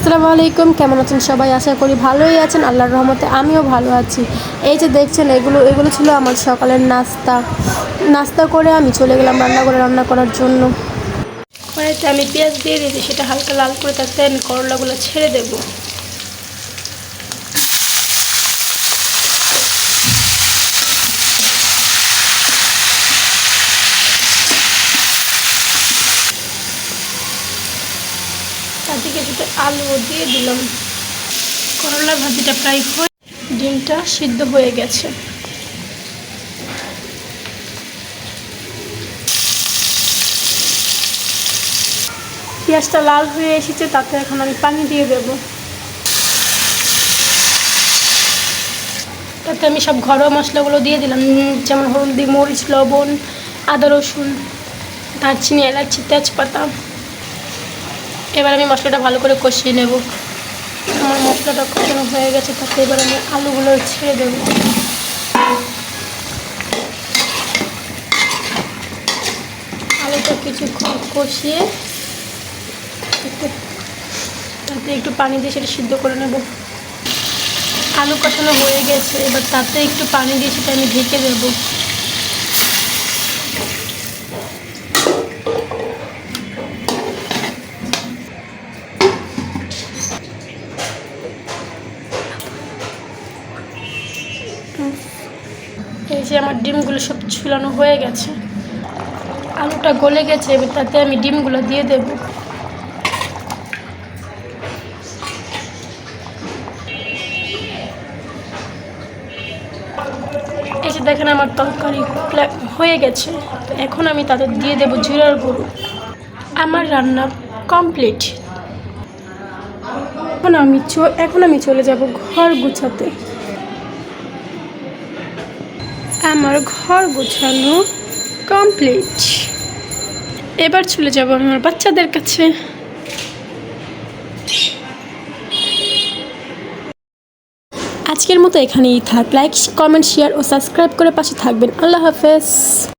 আসসালামু আলাইকুম, কেমন আছেন সবাই? আশা করি ভালোই আছেন। আল্লাহর রহমতে আমিও ভালো আছি। এই যে দেখছেন, এগুলো ছিল আমার সকালের নাস্তা করে আমি চলে গেলাম রান্নাঘরে রান্না করার জন্য। কড়াইতে আমি পেঁয়াজ দিয়ে দিয়েছি, সেটা হালকা লাল করে তাতে আমি করলাগুলো ছেড়ে দেবো। তার দিকে দুটো আলুও দিয়ে দিলাম। করলা ভাজিটা প্রায় হয়ে, ডিমটা সিদ্ধ হয়ে গেছে। পেঁয়াজটা লাল হয়ে এসেছে, তাতে এখন আমি পানি দিয়ে দেব। তাতে আমি সব ঘরোয়া মশলাগুলো দিয়ে দিলাম, যেমন হলদি, মরিচ, লবণ, আদা, রসুন, দারচিনি, এলাচি, তেজপাতা। এবার আমি মশলাটা ভালো করে কষিয়ে নেব। আমার মশলাটা কষানো হয়ে গেছে, তাতে এবার আমি আলুগুলো ছেড়ে দেব। আলুটা কিছুক্ষণ কষিয়ে তাতে একটু পানি দিয়ে সেটা সিদ্ধ করে নেব। আলু কষানো হয়ে গেছে, এবার তাতে একটু পানি দিয়ে সেটা আমি ঢেকে দেব। এই যে আমার ডিমগুলো সব ছুলানো হয়ে গেছে, আলুটা গলে গেছে, এবার তাতে আমি ডিমগুলো দিয়ে দেব। এই যে দেখেন, আমার তরকারি হয়ে গেছে। এখন আমি তাতে দিয়ে দেব জিরার গুঁড়ো। আমার রান্না কমপ্লিট। এখন আমি চলে যাব ঘর গুছাতে। আমার ঘর গোছানো কমপ্লিট। এবার চলে যাব আমার বাচ্চাদের কাছে। আজকের মতো এখানেই থাক। লাইক, কমেন্ট, শেয়ার ও সাবস্ক্রাইব করে পাশে থাকবেন। আল্লাহ হাফেজ।